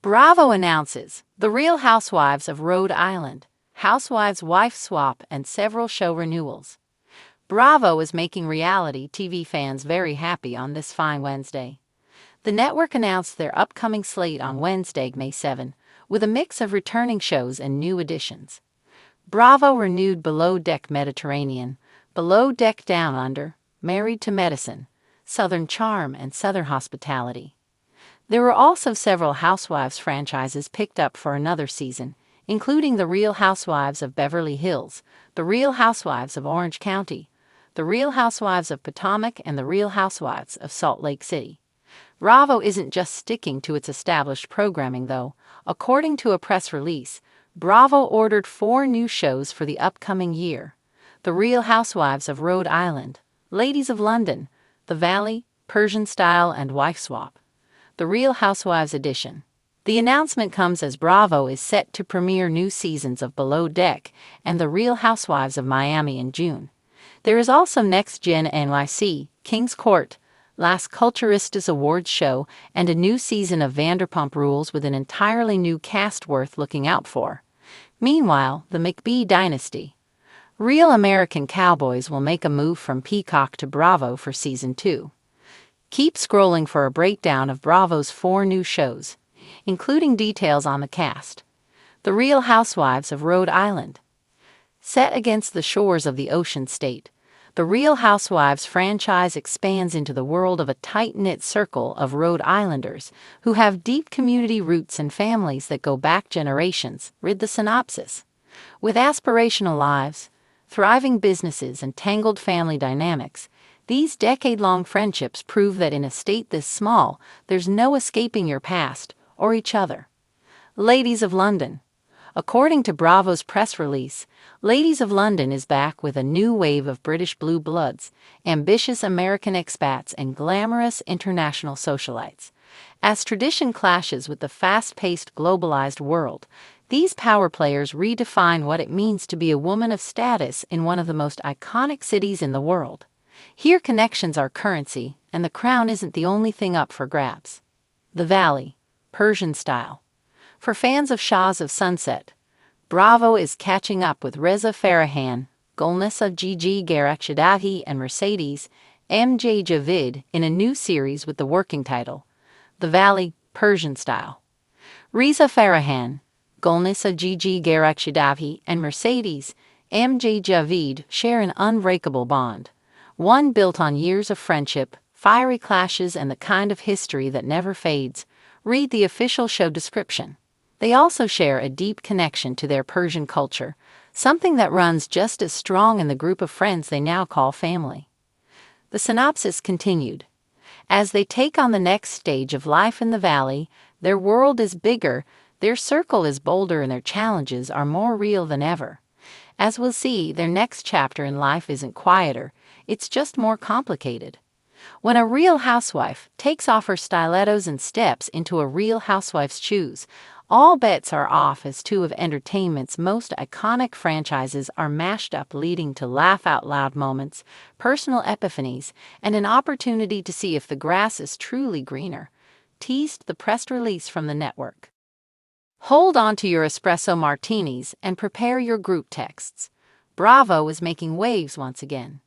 Bravo announces The Real Housewives of Rhode Island, Housewives wife swap and several show renewals. Bravo is making reality TV fans very happy on this fine Wednesday. The network announced their upcoming slate on Wednesday, May 7, with a mix of returning shows and new additions. Bravo renewed Below Deck Mediterranean, Below Deck Down Under, Married to Medicine, Southern Charm, and Southern Hospitality. There were also several Housewives franchises picked up for another season, including The Real Housewives of Beverly Hills, The Real Housewives of Orange County, The Real Housewives of Potomac, and The Real Housewives of Salt Lake City. Bravo isn't just sticking to its established programming, though. According to a press release, Bravo ordered 4 new shows for the upcoming year: The Real Housewives of Rhode Island, Ladies of London, The Valley, Persian Style, and Wife Swap. The Real Housewives Edition. The announcement comes as Bravo is set to premiere new seasons of Below Deck and The Real Housewives of Miami in June. There is also Next Gen NYC, King's Court, Las Culturistas Awards show, and a new season of Vanderpump Rules with an entirely new cast worth looking out for. Meanwhile, the McBee Dynasty. Real American Cowboys will make a move from Peacock to Bravo for Season 2. Keep scrolling for a breakdown of Bravo's 4 new shows, including details on the cast. The Real Housewives of Rhode Island. Set against the shores of the Ocean State, the Real Housewives franchise expands into the world of a tight-knit circle of Rhode Islanders who have deep community roots and families that go back generations. Read the synopsis. With aspirational lives, thriving businesses, and tangled family dynamics, these decade-long friendships prove that in a state this small, there's no escaping your past or each other. Ladies of London. According to Bravo's press release, Ladies of London is back with a new wave of British blue bloods, ambitious American expats, and glamorous international socialites. As tradition clashes with the fast-paced globalized world, these power players redefine what it means to be a woman of status in one of the most iconic cities in the world. Here connections are currency, and the crown isn't the only thing up for grabs. The Valley, Persian Style. For fans of Shahs of Sunset, Bravo is catching up with Reza Farahan, Golnesa Gigi Garakshadahi, and Mercedes MJ Javid in a new series with the working title, The Valley, Persian Style. Reza Farahan, Golnesa Gigi Garakshadahi, and Mercedes MJ Javid share an unbreakable bond, one built on years of friendship, fiery clashes, and the kind of history that never fades. Read the official show description. They also share a deep connection to their Persian culture, something that runs just as strong in the group of friends they now call family. The synopsis continued. As they take on the next stage of life in the Valley, their world is bigger, their circle is bolder, and their challenges are more real than ever. As we'll see, their next chapter in life isn't quieter, it's just more complicated. When a real housewife takes off her stilettos and steps into a real housewife's shoes, all bets are off as 2 of entertainment's most iconic franchises are mashed up, leading to laugh-out-loud moments, personal epiphanies, and an opportunity to see if the grass is truly greener, teased the press release from the network. Hold on to your espresso martinis and prepare your group texts. Bravo is making waves once again.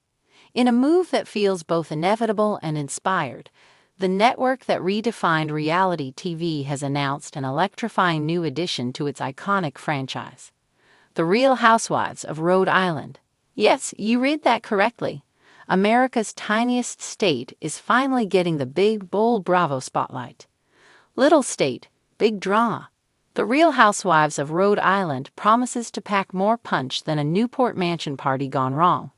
In a move that feels both inevitable and inspired, the network that redefined reality TV has announced an electrifying new addition to its iconic franchise. The Real Housewives of Rhode Island. Yes, you read that correctly. America's tiniest state is finally getting the big, bold Bravo spotlight. Little state, big drama. The Real Housewives of Rhode Island promises to pack more punch than a Newport mansion party gone wrong.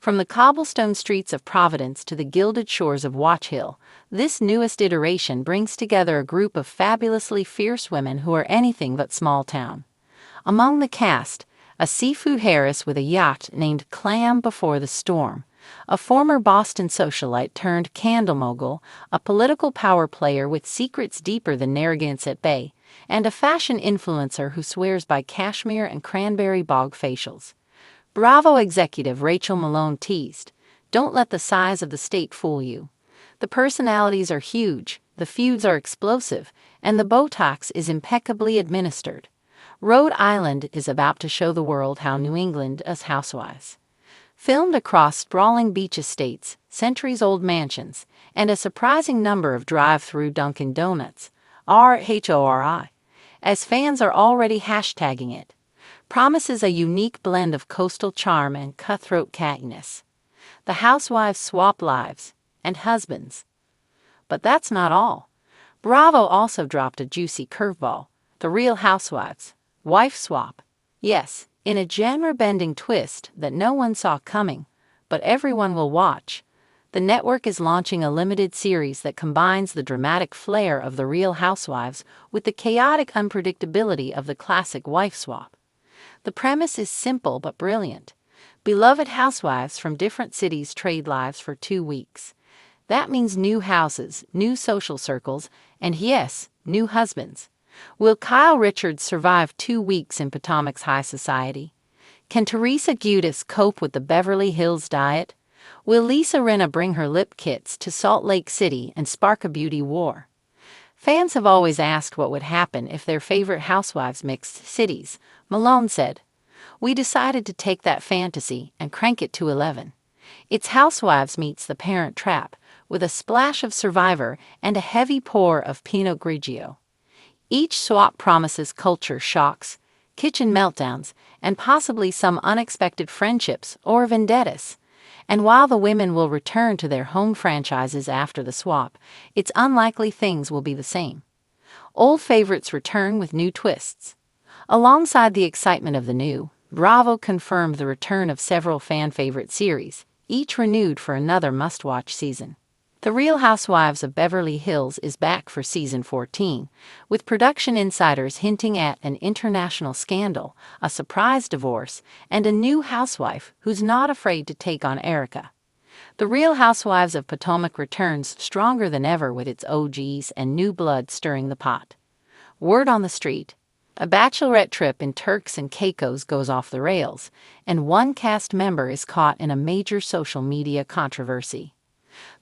From the cobblestone streets of Providence to the gilded shores of Watch Hill, this newest iteration brings together a group of fabulously fierce women who are anything but small town. Among the cast, a seafood heiress with a yacht named Clam Before the Storm, a former Boston socialite turned candle mogul, a political power player with secrets deeper than Narragansett Bay, and a fashion influencer who swears by cashmere and cranberry bog facials. Bravo executive Rachel Malone teased, "Don't let the size of the state fool you. The personalities are huge, the feuds are explosive, and the Botox is impeccably administered. Rhode Island is about to show the world how New England does housewives. Filmed across sprawling beach estates, centuries-old mansions, and a surprising number of drive-through Dunkin' Donuts, RHORI, as fans are already hashtagging it, promises a unique blend of coastal charm and cutthroat cattiness. The housewives swap lives and husbands. But that's not all. Bravo also dropped a juicy curveball, The Real Housewives, wife swap. Yes, in a genre-bending twist that no one saw coming, but everyone will watch. The network is launching a limited series that combines the dramatic flair of The Real Housewives with the chaotic unpredictability of the classic wife swap. The premise is simple but brilliant. Beloved housewives from different cities trade lives for 2 weeks. That means new houses, new social circles, and yes, new husbands. Will Kyle Richards survive 2 weeks in Potomac's high society? Can Teresa Giudice cope with the Beverly Hills diet? Will Lisa Rinna bring her lip kits to Salt Lake City and spark a beauty war? Fans have always asked what would happen if their favorite housewives mixed cities. Malone said, "We decided to take that fantasy and crank it to 11. It's Housewives meets The Parent Trap, with a splash of Survivor and a heavy pour of Pinot Grigio. Each swap promises culture shocks, kitchen meltdowns, and possibly some unexpected friendships or vendettas. And while the women will return to their home franchises after the swap, it's unlikely things will be the same. Old favorites return with new twists." Alongside the excitement of the new, Bravo confirmed the return of several fan-favorite series, each renewed for another must-watch season. The Real Housewives of Beverly Hills is back for season 14, with production insiders hinting at an international scandal, a surprise divorce, and a new housewife who's not afraid to take on Erica. The Real Housewives of Potomac returns stronger than ever with its OGs and new blood stirring the pot. Word on the street: a bachelorette trip in Turks and Caicos goes off the rails, and one cast member is caught in a major social media controversy.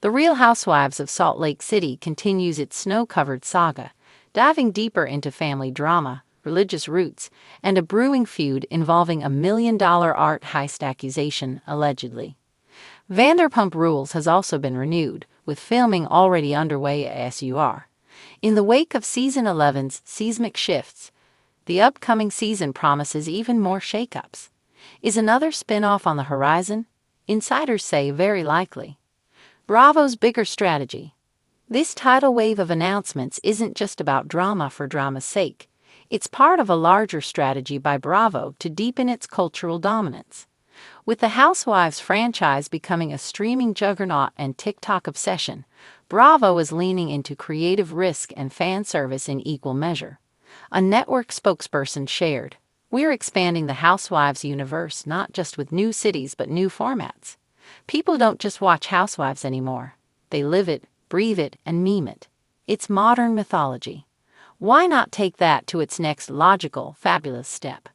The Real Housewives of Salt Lake City continues its snow-covered saga, diving deeper into family drama, religious roots, and a brewing feud involving a $1 million art heist accusation, allegedly. Vanderpump Rules has also been renewed, with filming already underway at SUR. In the wake of Season 11's seismic shifts, the upcoming season promises even more shakeups. Is another spin-off on the horizon? Insiders say very likely. Bravo's bigger strategy. This tidal wave of announcements isn't just about drama for drama's sake. It's part of a larger strategy by Bravo to deepen its cultural dominance. With the Housewives franchise becoming a streaming juggernaut and TikTok obsession, Bravo is leaning into creative risk and fan service in equal measure. A network spokesperson shared, "We're expanding the Housewives universe not just with new cities but new formats. People don't just watch Housewives anymore. They live it, breathe it, and meme it. It's modern mythology. Why not take that to its next logical, fabulous step?"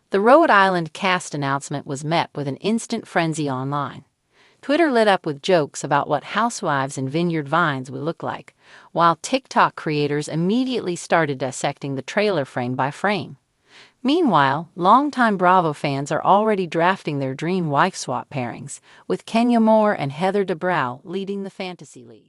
The Rhode Island cast announcement was met with an instant frenzy online. Twitter lit up with jokes about what Housewives in Vineyard Vines would look like, while TikTok creators immediately started dissecting the trailer frame by frame. Meanwhile, longtime Bravo fans are already drafting their dream wife swap pairings, with Kenya Moore and Heather Dubrow leading the fantasy league.